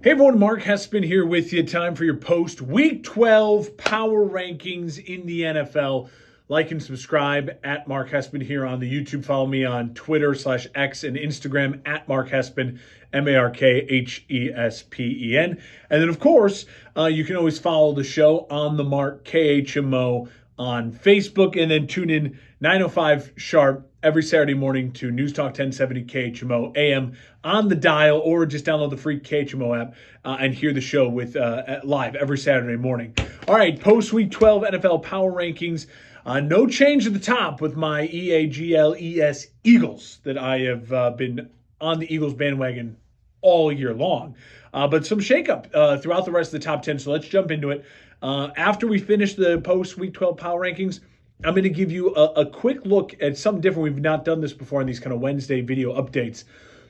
Hey everyone, Mark Hespin here with you. Time for your post Week 12 power rankings in the NFL. Like and subscribe at Mark Hespin here on the YouTube. Follow me on Twitter/X and Instagram at Mark Hespin, MarkHespen. And then, of course, you can always follow the show on the Mark KHMO on Facebook, and then tune in 9:05 sharp every Saturday morning to News Talk 1070 KHMO AM on the dial, or just download the free KHMO app and hear the show with live every Saturday morning. All right, post Week 12 NFL Power Rankings. No change at the top with my EAGLES Eagles that I have been on the Eagles bandwagon all year long. But some shakeup throughout the rest of the top 10, so let's jump into it. After we finish the post-Week 12 Power Rankings, I'm going to give you a quick look at something different. We've not done this before in these kind of Wednesday video updates.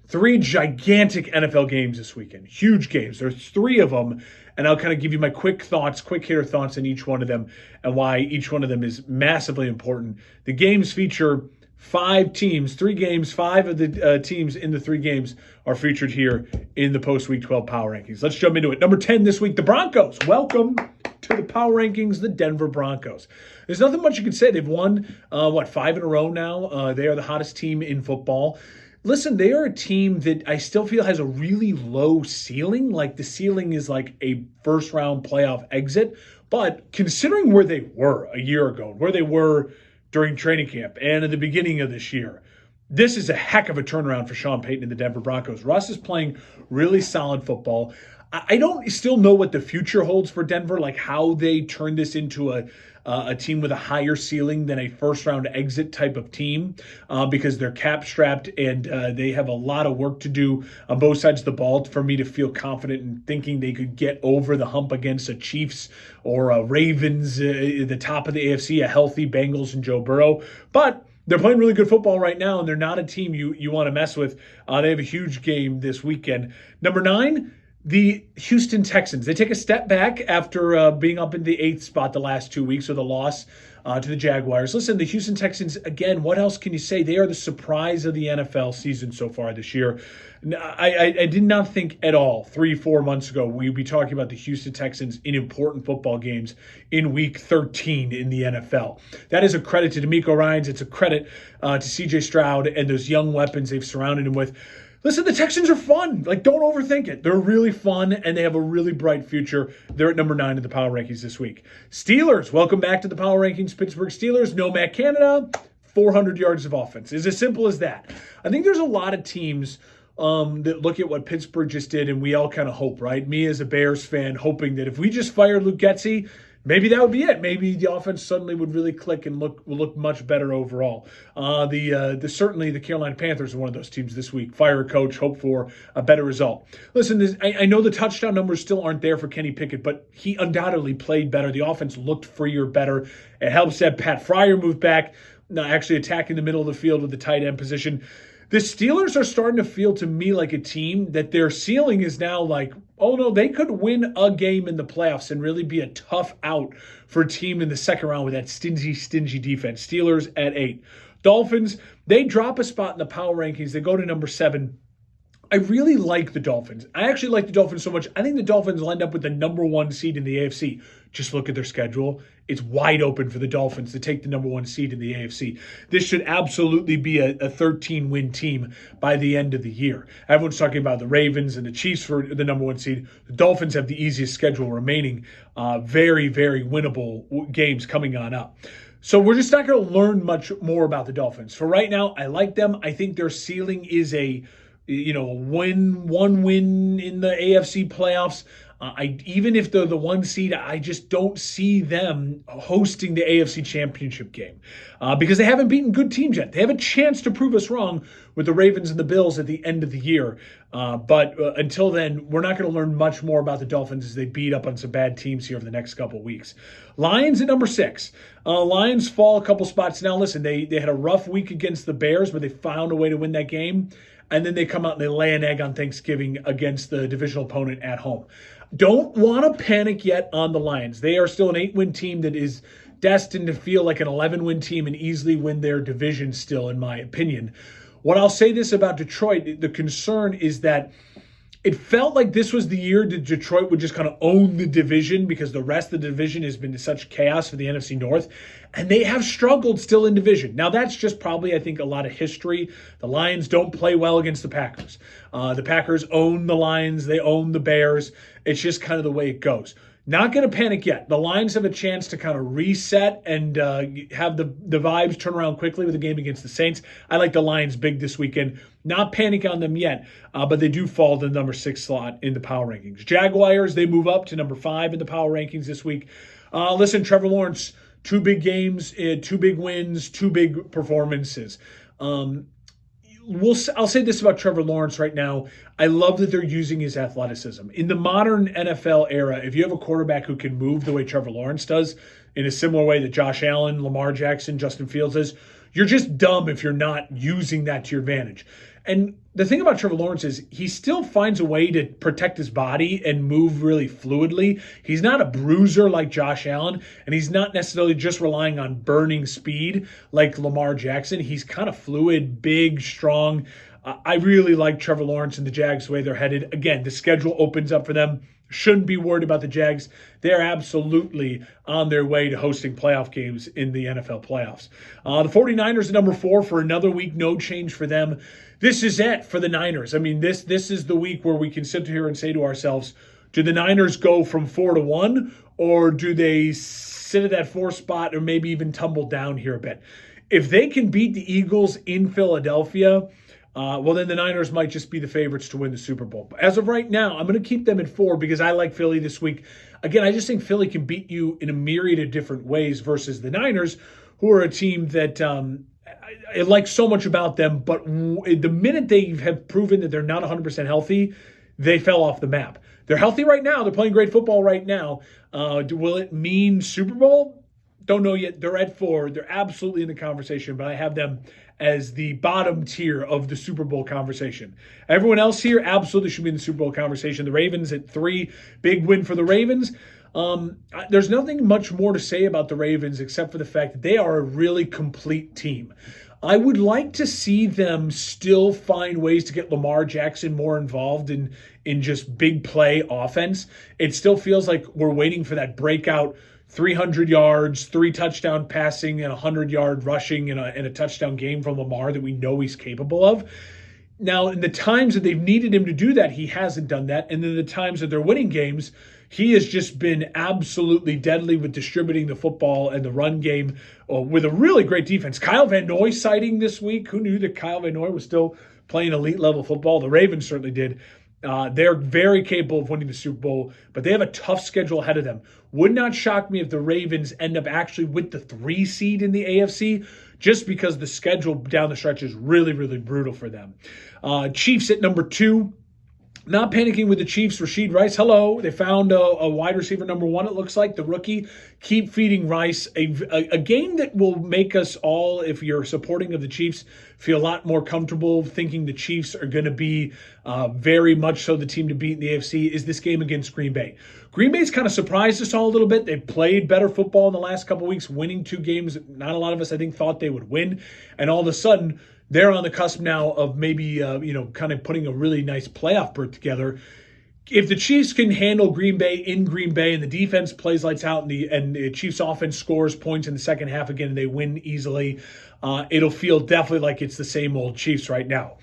3 gigantic NFL games this weekend. Huge games. There's 3 of them, and I'll kind of give you my quick hitter thoughts on each one of them and why each one of them is massively important. The games feature 5 teams, 3 games, 5 of the teams in the 3 games are featured here in the post-Week 12 Power Rankings. Let's jump into it. Number 10 this week, the Broncos. Welcome to the Power Rankings, the Denver Broncos. There's nothing much you can say. They've won, 5 in a row now. They are the hottest team in football. Listen, they are a team that I still feel has a really low ceiling. Like, the ceiling is like a first-round playoff exit. But considering where they were a year ago, where they were during training camp and at the beginning of this year, this is a heck of a turnaround for Sean Payton and the Denver Broncos. Russ is playing really solid football. I don't still know what the future holds for Denver, like how they turn this into a team with a higher ceiling than a first-round exit type of team, because they're cap-strapped and they have a lot of work to do on both sides of the ball for me to feel confident in thinking they could get over the hump against a Chiefs or a Ravens at the top of the AFC, a healthy Bengals and Joe Burrow. But they're playing really good football right now, and they're not a team you want to mess with. They have a huge game this weekend. Number 9, the Houston Texans. They take a step back after being up in the 8th spot the last 2 weeks with a loss to the Jaguars. Listen, the Houston Texans, again, what else can you say? They are the surprise of the NFL season so far this year. I did not think at all 3-4 months ago we'd be talking about the Houston Texans in important football games in Week 13 in the NFL. That is a credit to DeMeco Ryans. It's a credit to C.J. Stroud and those young weapons they've surrounded him with. Listen, the Texans are fun. Like, don't overthink it. They're really fun, and they have a really bright future. They're at number 9 in the Power Rankings this week. Steelers, welcome back to the Power Rankings. Pittsburgh Steelers, no Matt Canada, 400 yards of offense. It's as simple as that. I think there's a lot of teams that look at what Pittsburgh just did, and we all kind of hope, right? Me as a Bears fan, hoping that if we just fired Luke Getsy, maybe that would be it. Maybe the offense suddenly would really click and look much better overall. Certainly the Carolina Panthers are one of those teams this week. Fire a coach, hope for a better result. Listen, I know the touchdown numbers still aren't there for Kenny Pickett, but he undoubtedly played better. The offense looked freer, better. It helps that Pat Fryer moved back, actually attacking the middle of the field with the tight end position. The Steelers are starting to feel to me like a team that their ceiling is now like, oh no, they could win a game in the playoffs and really be a tough out for a team in the second round with that stingy defense. Steelers at 8. Dolphins, they drop a spot in the power rankings. They go to number 7. I really like the Dolphins. I actually like the Dolphins so much. I think the Dolphins will end up with the number 1 seed in the AFC. Just look at their schedule. It's wide open for the Dolphins to take the number 1 seed in the AFC. This should absolutely be a 13-win team by the end of the year. Everyone's talking about the Ravens and the Chiefs for the number 1 seed. The Dolphins have the easiest schedule remaining. Very, very winnable games coming on up. So we're just not going to learn much more about the Dolphins. For right now, I like them. I think their ceiling is a one win in the AFC playoffs. Even if they're the 1 seed, I just don't see them hosting the AFC Championship game because they haven't beaten good teams yet. They have a chance to prove us wrong with the Ravens and the Bills at the end of the year. But until then, we're not going to learn much more about the Dolphins as they beat up on some bad teams here over the next couple of weeks. Lions at number 6. Lions fall a couple spots. Now, listen, they had a rough week against the Bears, but they found a way to win that game. And then they come out and they lay an egg on Thanksgiving against the divisional opponent at home. Don't want to panic yet on the Lions. They are still an 8-win team that is destined to feel like an 11-win team and easily win their division still, in my opinion. What I'll say this about Detroit, the concern is that it felt like this was the year that Detroit would just kind of own the division because the rest of the division has been such chaos for the NFC North. And they have struggled still in division. Now, that's just probably, I think, a lot of history. The Lions don't play well against the Packers. The Packers own the Lions. They own the Bears. It's just kind of the way it goes. Not going to panic yet. The Lions have a chance to kind of reset and have the vibes turn around quickly with the game against the Saints. I like the Lions big this weekend. Not panic on them yet, but they do fall to the number 6 slot in the power rankings. Jaguars, they move up to number 5 in the power rankings this week. Listen, Trevor Lawrence, 2 big games, 2 big wins, 2 big performances. I'll say this about Trevor Lawrence right now. I love that they're using his athleticism. In the modern NFL era, if you have a quarterback who can move the way Trevor Lawrence does, in a similar way that Josh Allen, Lamar Jackson, Justin Fields is, you're just dumb if you're not using that to your advantage. And the thing about Trevor Lawrence is he still finds a way to protect his body and move really fluidly. He's not a bruiser like Josh Allen, and he's not necessarily just relying on burning speed like Lamar Jackson. He's kind of fluid, big, strong. I really like Trevor Lawrence and the Jags the way they're headed. Again, the schedule opens up for them. Shouldn't be worried about the Jags. They're absolutely on their way to hosting playoff games in the NFL playoffs. The 49ers at number 4 for another week. No change for them. This is it for the Niners. I mean, this is the week where we can sit here and say to ourselves, do the Niners go from 4-1, or do they sit at that 4 spot or maybe even tumble down here a bit? If they can beat the Eagles in Philadelphia, well, then the Niners might just be the favorites to win the Super Bowl. But as of right now, I'm going to keep them at 4 because I like Philly this week. Again, I just think Philly can beat you in a myriad of different ways versus the Niners, who are a team that I like so much about them. But the minute they have proven that they're not 100% healthy, they fell off the map. They're healthy right now. They're playing great football right now. Will it mean Super Bowl? Don't know yet. They're at 4. They're absolutely in the conversation, but I have them as the bottom tier of the Super Bowl conversation. Everyone else here absolutely should be in the Super Bowl conversation. The Ravens at 3, big win for the Ravens. There's nothing much more to say about the Ravens except for the fact that they are a really complete team. I would like to see them still find ways to get Lamar Jackson more involved in just big play offense. It still feels like we're waiting for that breakout 300 yards, 3 touchdown passing, and 100-yard rushing in a touchdown game from Lamar that we know he's capable of. Now, in the times that they've needed him to do that, he hasn't done that. And then the times that they're winning games, he has just been absolutely deadly with distributing the football and the run game with a really great defense. Kyle Van Noy sighting this week. Who knew that Kyle Van Noy was still playing elite-level football? The Ravens certainly did. They're very capable of winning the Super Bowl, but they have a tough schedule ahead of them. Would not shock me if the Ravens end up actually with the 3 seed in the AFC, just because the schedule down the stretch is really, really brutal for them. Chiefs at number 2. Not panicking with the Chiefs. Rashid Rice, hello. They found a wide receiver number 1, it looks like, the rookie. Keep feeding Rice. A game that will make us all, if you're supporting of the Chiefs, feel a lot more comfortable thinking the Chiefs are going to be very much so the team to beat in the AFC is this game against Green Bay. Green Bay's kind of surprised us all a little bit. They played better football in the last couple of weeks, winning 2 games that not a lot of us, I think, thought they would win. And all of a sudden, they're on the cusp now of maybe, kind of putting a really nice playoff berth together. If the Chiefs can handle Green Bay in Green Bay and the defense plays lights out and the Chiefs offense scores points in the second half again and they win easily, it'll feel definitely like it's the same old Chiefs right now.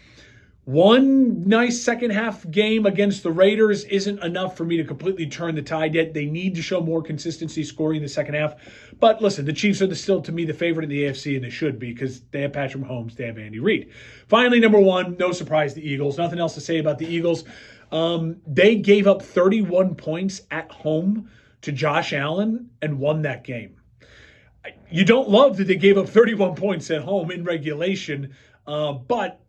One nice second half game against the Raiders isn't enough for me to completely turn the tide yet. They need to show more consistency scoring in the second half. But listen, the Chiefs are still, to me, the favorite in the AFC, and they should be because they have Patrick Mahomes, they have Andy Reid. Finally, number 1, no surprise, the Eagles. Nothing else to say about the Eagles. They gave up 31 points at home to Josh Allen and won that game. You don't love that they gave up 31 points at home in regulation, but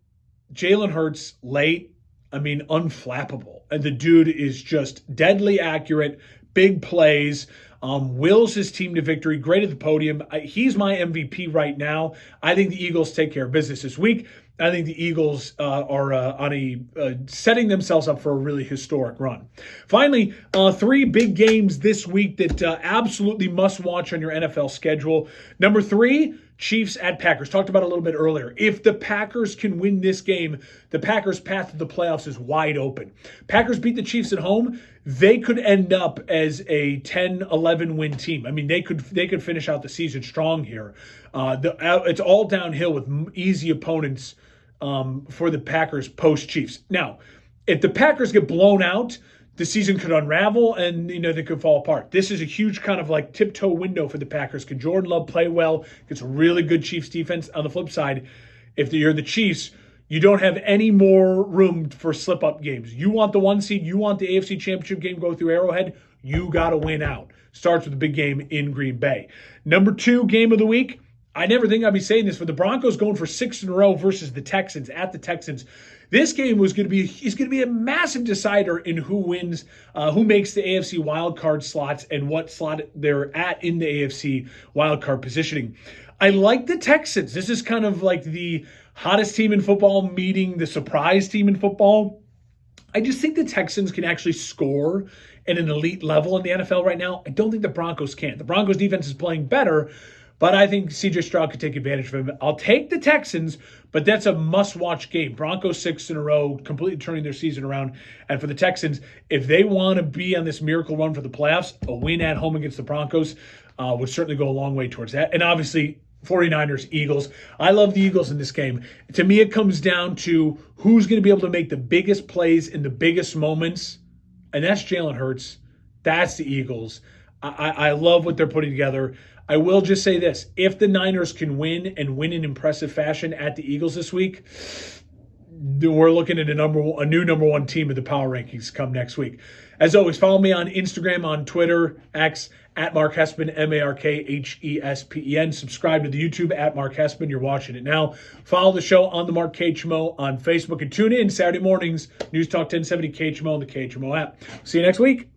Jalen Hurts late, unflappable. And the dude is just deadly accurate, big plays, wills his team to victory, great at the podium. He's my MVP right now. I think the Eagles take care of business this week. I think the Eagles are setting themselves up for a really historic run. Finally, 3 big games this week that absolutely must watch on your NFL schedule. Number 3, Chiefs at Packers. Talked about it a little bit earlier. If the Packers can win this game, the Packers' path to the playoffs is wide open. Packers beat the Chiefs at home. They could end up as a 10-11 win team. I mean, they could finish out the season strong here. It's all downhill with easy opponents for the Packers post-Chiefs. Now, if the Packers get blown out, the season could unravel and, they could fall apart. This is a huge kind of like tiptoe window for the Packers. Can Jordan Love play well? It's a really good Chiefs defense. On the flip side, if you're the Chiefs, you don't have any more room for slip-up games. You want the 1 seed. You want the AFC Championship game go through Arrowhead. You got to win out. Starts with a big game in Green Bay. Number 2 game of the week. I never think I'd be saying this, but the Broncos going for 6 in a row versus the Texans at the Texans. This game is going to be a massive decider in who wins, who makes the AFC wildcard slots and what slot they're at in the AFC wildcard positioning. I like the Texans. This is kind of like the hottest team in football meeting the surprise team in football. I just think the Texans can actually score at an elite level in the NFL right now. I don't think the Broncos can. The Broncos defense is playing better, but I think C.J. Stroud could take advantage of him. I'll take the Texans, but that's a must-watch game. Broncos 6 in a row, completely turning their season around. And for the Texans, if they want to be on this miracle run for the playoffs, a win at home against the Broncos would certainly go a long way towards that. And obviously, 49ers, Eagles. I love the Eagles in this game. To me, it comes down to who's going to be able to make the biggest plays in the biggest moments, and that's Jalen Hurts. That's the Eagles. I love what they're putting together. I will just say this. If the Niners can win and win in impressive fashion at the Eagles this week, we're looking at a new number 1 team in the power rankings come next week. As always, follow me on Instagram, on Twitter, X, at Mark Hespen, MarkHespen. Subscribe to the YouTube at Mark Hespen. You're watching it now. Follow the show on the Mark KHMO on Facebook and tune in Saturday mornings, News Talk 1070 KHMO and the KHMO app. See you next week.